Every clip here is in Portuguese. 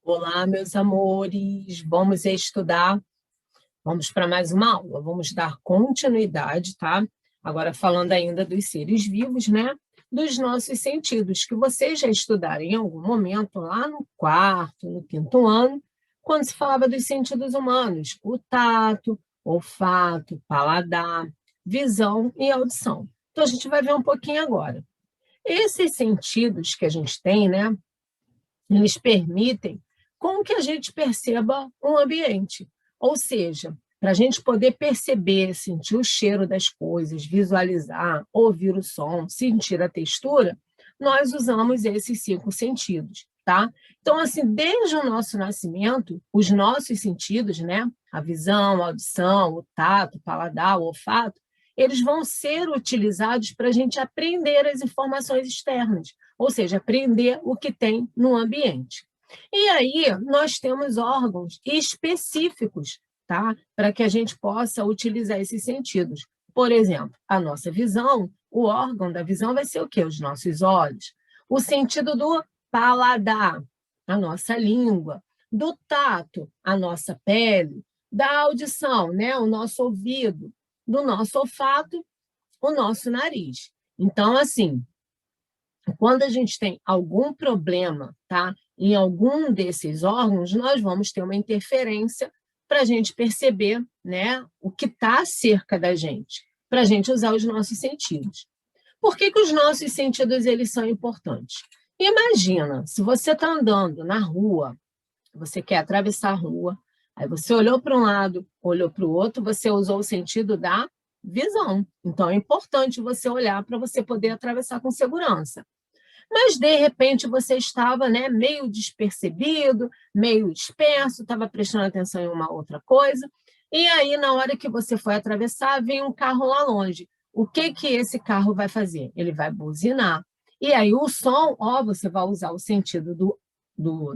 Olá, meus amores, vamos estudar, vamos para mais uma aula, vamos dar continuidade, tá? Agora falando ainda dos seres vivos, né? Dos nossos sentidos, que vocês já estudaram em algum momento, lá no quarto, no quinto ano, quando se falava dos sentidos humanos, o tato, olfato, paladar, visão e audição. Então, a gente vai ver um pouquinho agora. Esses sentidos que a gente tem, né? Eles permitem com que a gente perceba um ambiente. Ou seja, para a gente poder perceber, sentir o cheiro das coisas, visualizar, ouvir o som, sentir a textura, nós usamos esses 5 sentidos, tá? Então, assim, desde o nosso nascimento, os nossos sentidos, né? A visão, a audição, o tato, o paladar, o olfato, eles vão ser utilizados para a gente aprender as informações externas, ou seja, aprender o que tem no ambiente. E aí nós temos órgãos específicos, tá? Para que a gente possa utilizar esses sentidos. Por exemplo, a nossa visão, o órgão da visão vai ser o quê? Os nossos olhos. O sentido do paladar, a nossa língua. Do tato, a nossa pele. Da audição, né? O nosso ouvido. Do nosso olfato, o nosso nariz. Então, assim, quando a gente tem algum problema, tá, em algum desses órgãos, nós vamos ter uma interferência para a gente perceber, né, o que está cerca da gente, para a gente usar os nossos sentidos. Por que os nossos sentidos eles são importantes? Imagina, se você está andando na rua, você quer atravessar a rua, aí você olhou para um lado, olhou para o outro, você usou o sentido da visão. Então, é importante você olhar para você poder atravessar com segurança. Mas, de repente, você estava, né, meio despercebido, meio disperso, estava prestando atenção em uma outra coisa, e aí, na hora que você foi atravessar, vem um carro lá longe. O que que esse carro vai fazer? Ele vai buzinar. E aí, o som, ó, você vai usar o sentido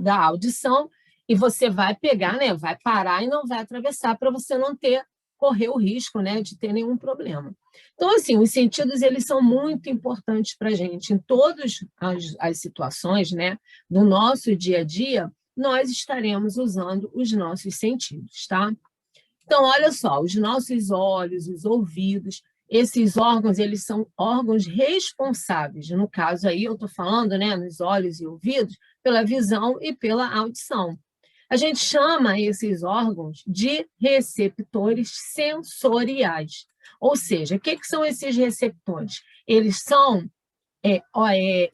da audição, e você vai pegar, né, vai parar e não vai atravessar para você não correr o risco, né, de ter nenhum problema. Então, assim, os sentidos eles são muito importantes para a gente. Em todas as situações, né, do nosso dia a dia, nós estaremos usando os nossos sentidos, tá? Então, olha só, os nossos olhos, os ouvidos, esses órgãos, eles são órgãos responsáveis. No caso aí, eu estou falando, né, nos olhos e ouvidos, pela visão e pela audição. A gente chama esses órgãos de receptores sensoriais. Ou seja, o que são esses receptores? Eles são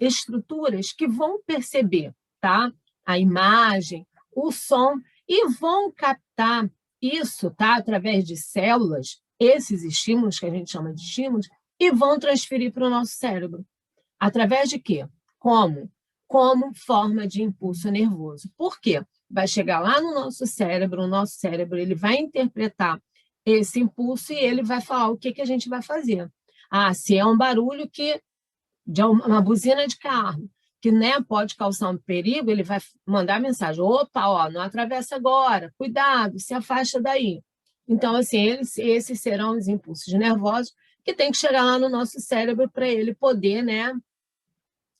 estruturas que vão perceber, tá? A imagem, o som, e vão captar isso, tá? Através de células, esses estímulos, que a gente chama de estímulos, e vão transferir para o nosso cérebro. Através de quê? Como? Como forma de impulso nervoso. Por quê? Vai chegar lá no nosso cérebro, o nosso cérebro ele vai interpretar esse impulso e ele vai falar o que, que a gente vai fazer. Ah, se é um barulho de uma buzina de carro, que, né, pode causar um perigo, ele vai mandar mensagem, opa, ó, não atravessa agora, cuidado, se afasta daí. Então, assim, esses serão os impulsos nervosos que tem que chegar lá no nosso cérebro para ele poder, né,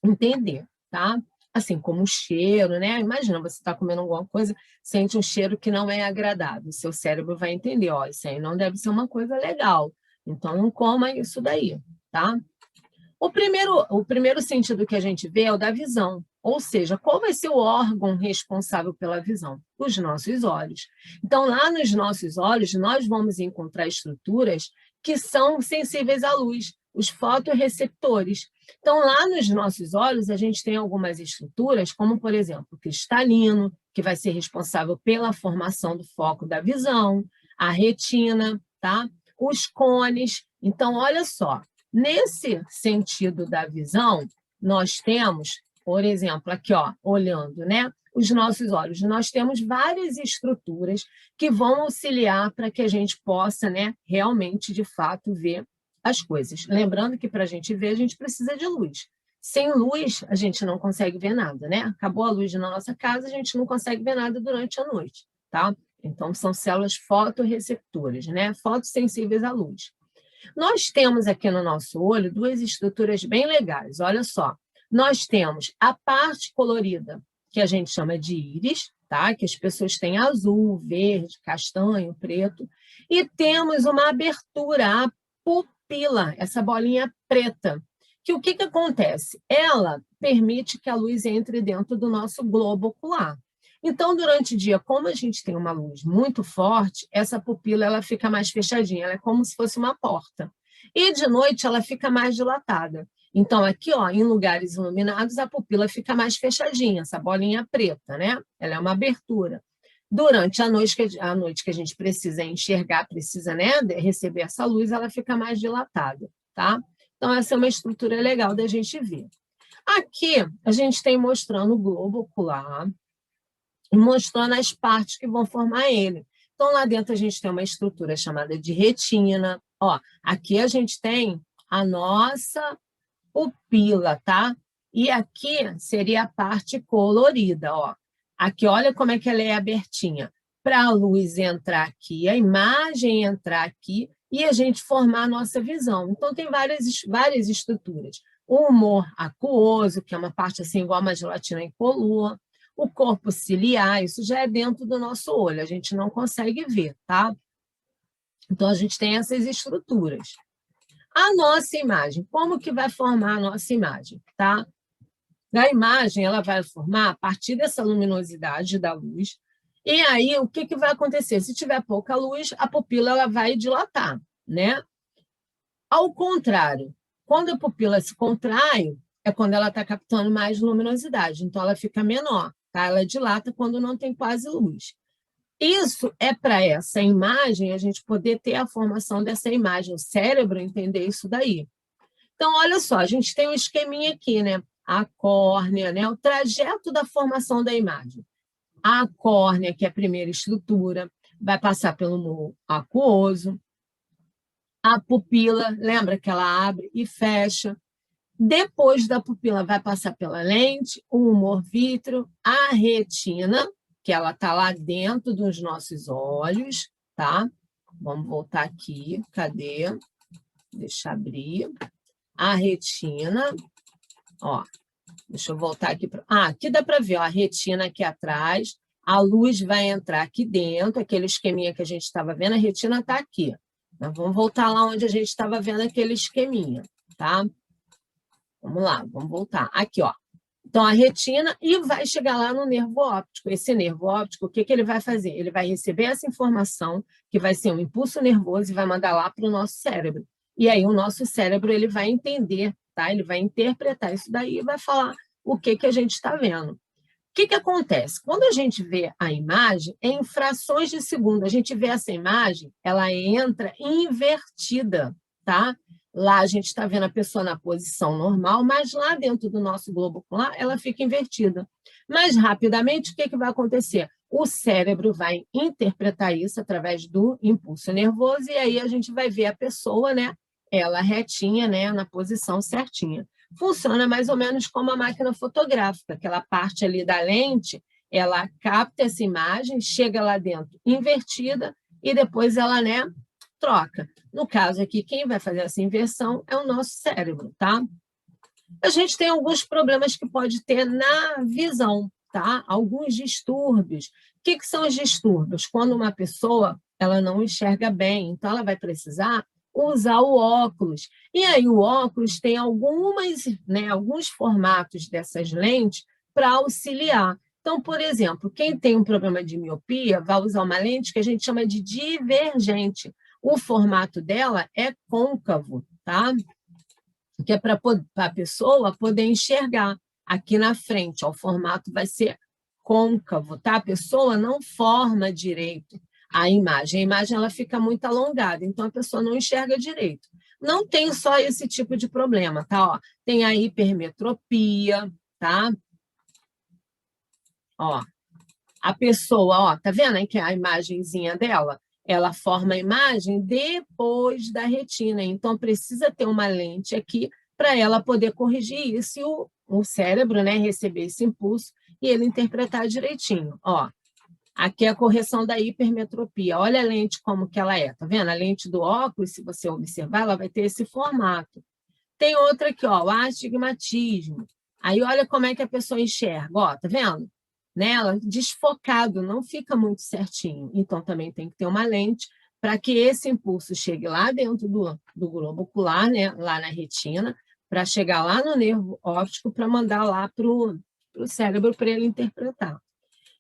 entender, tá? Assim, como o cheiro, né? Imagina, você está comendo alguma coisa, sente um cheiro que não é agradável, seu cérebro vai entender, ó, isso aí não deve ser uma coisa legal, então não coma isso daí, tá? O primeiro sentido que a gente vê é o da visão, ou seja, qual vai ser o órgão responsável pela visão? Os nossos olhos. Então, lá nos nossos olhos, nós vamos encontrar estruturas que são sensíveis à luz, os fotorreceptores. Então, lá nos nossos olhos, a gente tem algumas estruturas, como, por exemplo, o cristalino, que vai ser responsável pela formação do foco da visão, a retina, tá? Os cones. Então, olha só, nesse sentido da visão, nós temos, por exemplo, aqui, ó, olhando, né, os nossos olhos, nós temos várias estruturas que vão auxiliar para que a gente possa, né, realmente, de fato, ver as coisas. Lembrando que para a gente ver, a gente precisa de luz. Sem luz, a gente não consegue ver nada, né? Acabou a luz na nossa casa, a gente não consegue ver nada durante a noite, tá? Então, são células fotorreceptoras, né? Fotossensíveis à luz. Nós temos aqui no nosso olho duas estruturas bem legais, olha só. Nós temos a parte colorida, que a gente chama de íris, tá? Que as pessoas têm azul, verde, castanho, preto. E temos uma abertura, a pupila, essa bolinha preta. Que o que acontece? Ela permite que a luz entre dentro do nosso globo ocular. Então, durante o dia, como a gente tem uma luz muito forte, essa pupila ela fica mais fechadinha, ela é como se fosse uma porta. E de noite ela fica mais dilatada. Então, aqui, ó, em lugares iluminados, a pupila fica mais fechadinha, essa bolinha preta, né? Ela é uma abertura. Durante a noite que a gente precisa enxergar, precisa, né, receber essa luz, ela fica mais dilatada, tá? Então, essa é uma estrutura legal da gente ver. Aqui, a gente tem mostrando o globo ocular e mostrando as partes que vão formar ele. Então, lá dentro a gente tem uma estrutura chamada de retina. Ó, aqui a gente tem a nossa pupila, tá? E aqui seria a parte colorida, ó. Aqui, olha como é que ela é abertinha. Para a luz entrar aqui, a imagem entrar aqui e a gente formar a nossa visão. Então, tem várias estruturas. O humor aquoso, que é uma parte assim igual uma gelatina incolor. O corpo ciliar, isso já é dentro do nosso olho, a gente não consegue ver, tá? Então, a gente tem essas estruturas. A nossa imagem, como que vai formar a nossa imagem, tá? A imagem, ela vai formar a partir dessa luminosidade da luz, e aí o que vai acontecer? Se tiver pouca luz, a pupila ela vai dilatar, né? Ao contrário, quando a pupila se contrai, é quando ela está captando mais luminosidade, então ela fica menor, tá? Ela dilata quando não tem quase luz. Isso é para essa imagem, a gente poder ter a formação dessa imagem, o cérebro entender isso daí. Então, olha só, a gente tem um esqueminha aqui, né? A córnea, né? O trajeto da formação da imagem. A córnea, que é a primeira estrutura, vai passar pelo humor aquoso. A pupila, lembra que ela abre e fecha. Depois da pupila, vai passar pela lente, o humor vítreo, a retina, que ela está lá dentro dos nossos olhos, tá? Vamos voltar aqui, cadê? Deixa eu abrir. A retina, ó, deixa eu voltar aqui. Aqui dá para ver, ó, a retina aqui atrás, a luz vai entrar aqui dentro, aquele esqueminha que a gente estava vendo, a retina está aqui. Nós vamos voltar lá onde a gente estava vendo aquele esqueminha, tá? Vamos lá, vamos voltar. Aqui, ó. Então, a retina e vai chegar lá no nervo óptico. Esse nervo óptico, o que ele vai fazer? Ele vai receber essa informação, que vai ser um impulso nervoso, e vai mandar lá para o nosso cérebro. E aí, o nosso cérebro ele vai entender, tá? Ele vai interpretar isso daí e vai falar o que a gente está vendo. O que acontece? Quando a gente vê a imagem, em frações de segundo, a gente vê essa imagem, ela entra invertida, tá? Lá a gente está vendo a pessoa na posição normal, mas lá dentro do nosso globo ocular, ela fica invertida. Mas, rapidamente, o que vai acontecer? O cérebro vai interpretar isso através do impulso nervoso, e aí a gente vai ver a pessoa, né? Ela retinha, né? Na posição certinha. Funciona mais ou menos como a máquina fotográfica, aquela parte ali da lente, ela capta essa imagem, chega lá dentro invertida, e depois ela, né? Troca. No caso aqui, quem vai fazer essa inversão é o nosso cérebro, tá? A gente tem alguns problemas que pode ter na visão, tá? Alguns distúrbios. O que são os distúrbios? Quando uma pessoa ela não enxerga bem, então ela vai precisar usar o óculos. E aí o óculos tem alguns formatos dessas lentes para auxiliar. Então, por exemplo, quem tem um problema de miopia vai usar uma lente que a gente chama de divergente. O formato dela é côncavo, tá? Que é para a pessoa poder enxergar aqui na frente. Ó, o formato vai ser côncavo, tá? A pessoa não forma direito a imagem ela fica muito alongada, então a pessoa não enxerga direito. Não tem só esse tipo de problema, tá? Ó, tem a hipermetropia, tá? Ó, a pessoa, ó, tá vendo aí que a imagenzinha dela? Ela forma a imagem depois da retina, então precisa ter uma lente aqui para ela poder corrigir isso e o cérebro, né, receber esse impulso e ele interpretar direitinho. Ó, aqui é a correção da hipermetropia. Olha a lente como que ela é, tá vendo? A lente do óculos, se você observar, ela vai ter esse formato. Tem outra aqui, ó, o astigmatismo. Aí olha como é que a pessoa enxerga, ó, tá vendo? né? Ela desfocado, não fica muito certinho. Então, também tem que ter uma lente para que esse impulso chegue lá dentro do globo ocular, né? Lá na retina, para chegar lá no nervo óptico, para mandar lá para o cérebro para ele interpretar.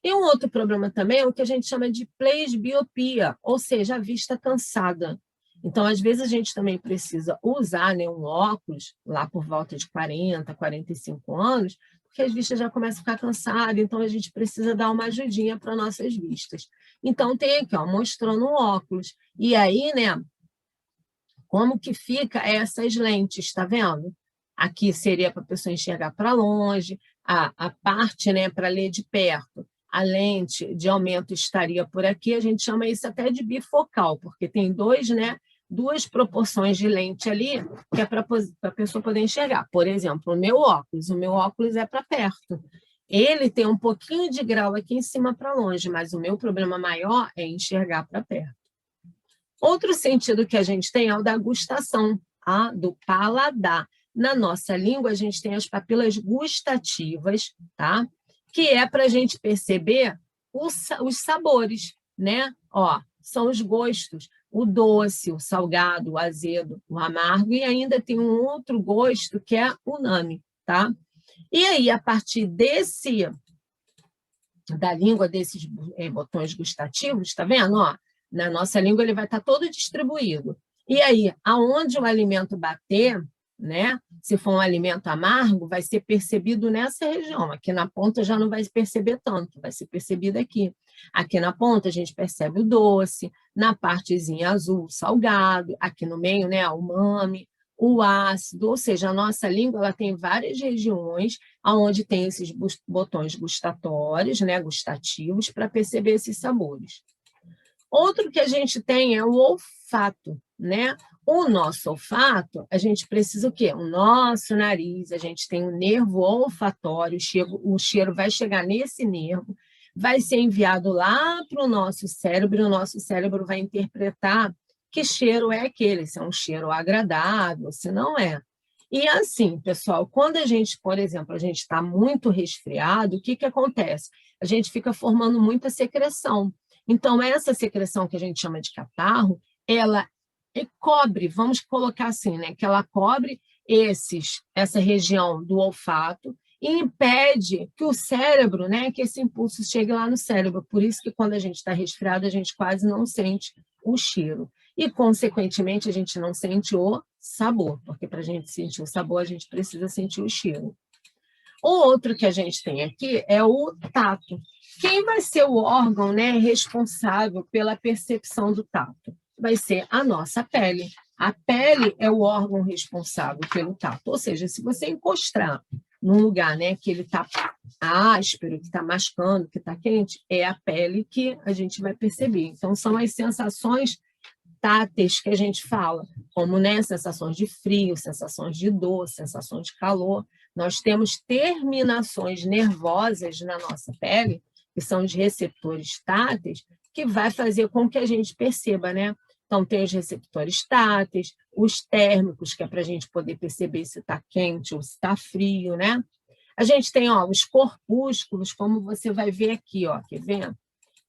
E um outro problema também é o que a gente chama de presbiopia, ou seja, a vista cansada. Então, às vezes, a gente também precisa usar, né, um óculos lá por volta de 40, 45 anos, porque as vistas já começam a ficar cansadas, então a gente precisa dar uma ajudinha para nossas vistas. Então, tem aqui, ó, mostrando um óculos. E aí, né, como que fica essas lentes, tá vendo? Aqui seria para a pessoa enxergar para longe, a parte, né, para ler de perto. A lente de aumento estaria por aqui, a gente chama isso até de bifocal, porque tem duas proporções de lente ali, que é para a pessoa poder enxergar. Por exemplo, o meu óculos é para perto. Ele tem um pouquinho de grau aqui em cima para longe, mas o meu problema maior é enxergar para perto. Outro sentido que a gente tem é o da gustação, do paladar. Na nossa língua, a gente tem as papilas gustativas, tá? Que é para a gente perceber os sabores, né? Ó, são os gostos, o doce, o salgado, o azedo, o amargo, e ainda tem um outro gosto que é umami, tá? E aí, a partir da língua desses botões gustativos, tá vendo? Ó, na nossa língua ele vai estar todo distribuído. E aí, aonde o alimento bater, né? Se for um alimento amargo, vai ser percebido nessa região. Aqui na ponta já não vai perceber tanto, vai ser percebido aqui. Aqui na ponta a gente percebe o doce, na partezinha azul, o salgado, aqui no meio, né, o umami, o ácido, ou seja, a nossa língua ela tem várias regiões onde tem esses botões gustatórios, né, gustativos, para perceber esses sabores. Outro que a gente tem é o olfato, né? O nosso olfato, a gente precisa o quê? O nosso nariz, a gente tem um nervo olfatório, o cheiro vai chegar nesse nervo, vai ser enviado lá para o nosso cérebro, e o nosso cérebro vai interpretar que cheiro é aquele, se é um cheiro agradável, se não é. E assim, pessoal, quando a gente, por exemplo, a gente está muito resfriado, o que acontece? A gente fica formando muita secreção. Então, essa secreção que a gente chama de catarro, ela cobre, vamos colocar assim, né, que ela cobre essa região do olfato e impede que o cérebro, né, que esse impulso chegue lá no cérebro. Por isso que quando a gente está resfriado, a gente quase não sente o cheiro. E, consequentemente, a gente não sente o sabor, porque para a gente sentir o sabor, a gente precisa sentir o cheiro. O outro que a gente tem aqui é o tato. Quem vai ser o órgão, né, responsável pela percepção do tato? Vai ser a nossa pele. A pele é o órgão responsável pelo tato. Ou seja, se você encostar num lugar, né, que ele está áspero, que está mascando, que está quente, é a pele que a gente vai perceber. Então, são as sensações táteis que a gente fala, como, né, sensações de frio, sensações de dor, sensações de calor. Nós temos terminações nervosas na nossa pele, que são os receptores táteis, que vai fazer com que a gente perceba, né? Então, tem os receptores táteis, os térmicos, que é para a gente poder perceber se está quente ou se está frio, né? A gente tem, ó, os corpúsculos, como você vai ver aqui, ó, quer ver?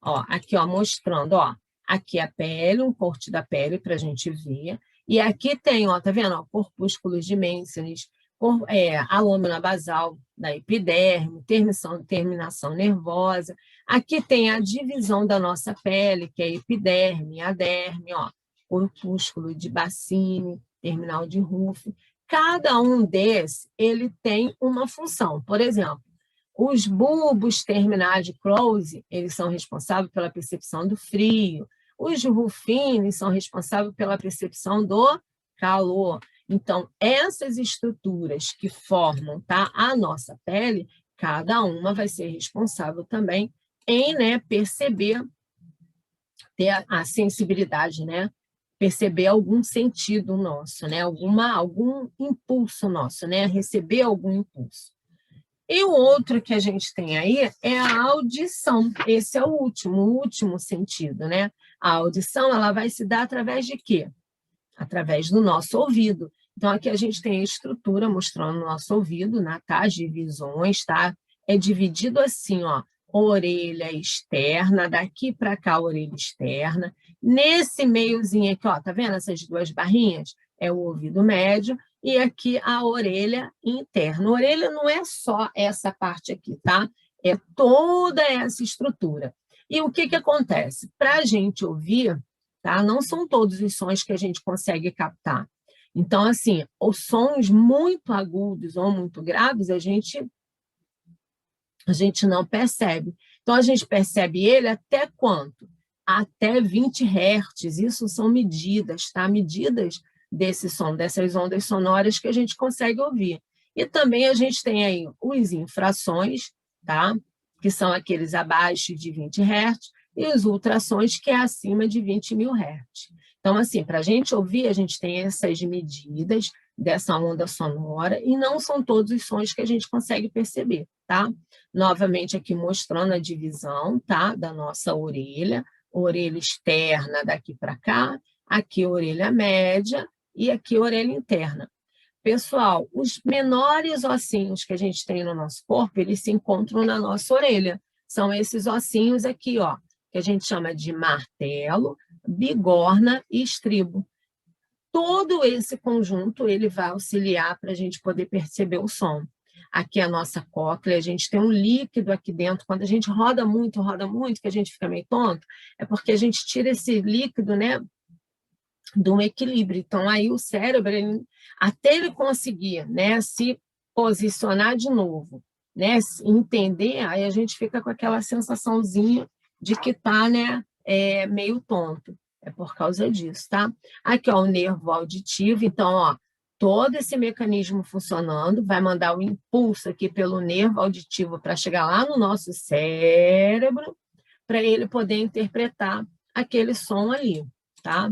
Ó, aqui, ó, mostrando, ó, aqui a pele, um corte da pele para a gente ver. E aqui tem, ó, tá vendo? Ó, corpúsculos de Mensenes, a lâmina basal da epiderme, terminação nervosa. Aqui tem a divisão da nossa pele, que é a epiderme, a derme, ó, corpúsculo de Bassini, terminal de Ruff. Cada um desses, ele tem uma função. Por exemplo, os bulbos terminais de Close, eles são responsáveis pela percepção do frio. Os rufines são responsáveis pela percepção do calor. Então, essas estruturas que formam, tá, a nossa pele, cada uma vai ser responsável também em, né, perceber, ter a sensibilidade, né, perceber algum sentido nosso, né, algum impulso nosso, né, receber algum impulso. E o outro que a gente tem aí é a audição. Esse é o último sentido, né? A audição, ela vai se dar através de quê? Através do nosso ouvido. Então, aqui a gente tem a estrutura mostrando o nosso ouvido, né? Tá? As divisões, tá? É dividido assim, ó, orelha externa, daqui para cá a orelha externa. Nesse meiozinho aqui, ó, tá vendo essas duas barrinhas? É o ouvido médio e aqui a orelha interna. A orelha não é só essa parte aqui, tá? É toda essa estrutura. E o que acontece? Para a gente ouvir, tá? Não são todos os sons que a gente consegue captar. Então, assim, os sons muito agudos ou muito graves, a gente não percebe. Então, a gente percebe ele até quanto? Até 20 Hz. Isso são medidas, tá? Medidas desse som, dessas ondas sonoras que a gente consegue ouvir. E também a gente tem aí os infrassons, tá? Que são aqueles abaixo de 20 Hz, e os ultrassons, que é acima de 20.000 Hz. Então, assim, para a gente ouvir, a gente tem essas medidas dessa onda sonora, e não são todos os sons que a gente consegue perceber, tá? Novamente aqui mostrando a divisão, tá? Da nossa orelha externa daqui para cá, aqui orelha média e aqui orelha interna. Pessoal, os menores ossinhos que a gente tem no nosso corpo, eles se encontram na nossa orelha. São esses ossinhos aqui, ó, que a gente chama de martelo, bigorna e estribo. Todo esse conjunto ele vai auxiliar para a gente poder perceber o som. Aqui é a nossa cóclea, a gente tem um líquido aqui dentro. Quando a gente roda muito, que a gente fica meio tonto, é porque a gente tira esse líquido, né, de um equilíbrio. Então, aí o cérebro, até ele conseguir, né, se posicionar de novo, né, entender, aí a gente fica com aquela sensaçãozinha de que está, né, meio tonto. É por causa disso, tá? Aqui, ó, o nervo auditivo. Então, ó, todo esse mecanismo funcionando, vai mandar o impulso aqui pelo nervo auditivo para chegar lá no nosso cérebro, para ele poder interpretar aquele som ali, tá?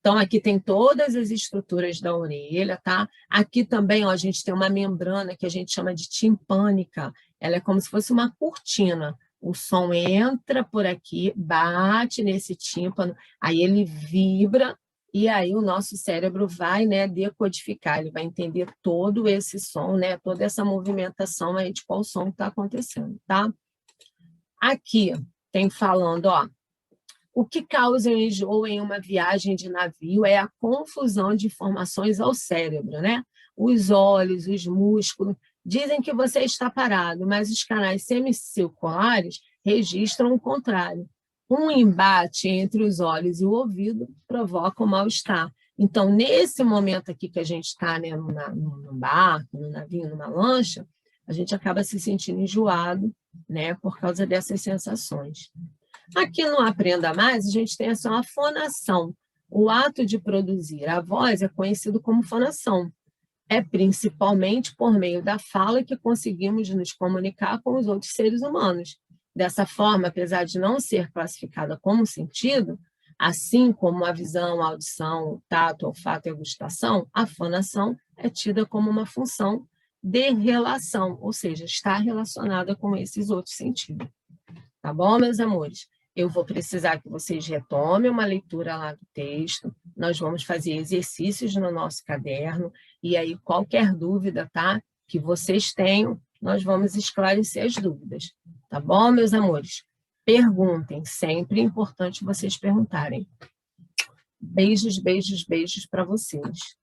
Então, aqui tem todas as estruturas da orelha, tá? Aqui também, ó, a gente tem uma membrana que a gente chama de timpânica. Ela é como se fosse uma cortina. O som entra por aqui, bate nesse tímpano, aí ele vibra, e aí o nosso cérebro vai, né, decodificar, ele vai entender todo esse som, né, toda essa movimentação aí de qual som está acontecendo, tá? Aqui tem falando, ó, o que causa o enjoo em uma viagem de navio é a confusão de informações ao cérebro, né? Os olhos, os músculos, dizem que você está parado, mas os canais semicirculares registram o contrário. Um embate entre os olhos e o ouvido provoca o mal-estar. Então, nesse momento aqui que a gente está, né, no barco, no navio, numa lancha, a gente acaba se sentindo enjoado, né, por causa dessas sensações. Aqui no Aprenda Mais, a gente tem assim, uma fonação. O ato de produzir a voz é conhecido como fonação. É principalmente por meio da fala que conseguimos nos comunicar com os outros seres humanos. Dessa forma, apesar de não ser classificada como sentido, assim como a visão, a audição, o tato, o olfato e a gustação, a fonação é tida como uma função de relação, ou seja, está relacionada com esses outros sentidos. Tá bom, meus amores? Eu vou precisar que vocês retomem uma leitura lá do texto, nós vamos fazer exercícios no nosso caderno, e aí qualquer dúvida, tá? Que vocês tenham, nós vamos esclarecer as dúvidas. Tá bom, meus amores? Perguntem, sempre é importante vocês perguntarem. Beijos, beijos, beijos para vocês.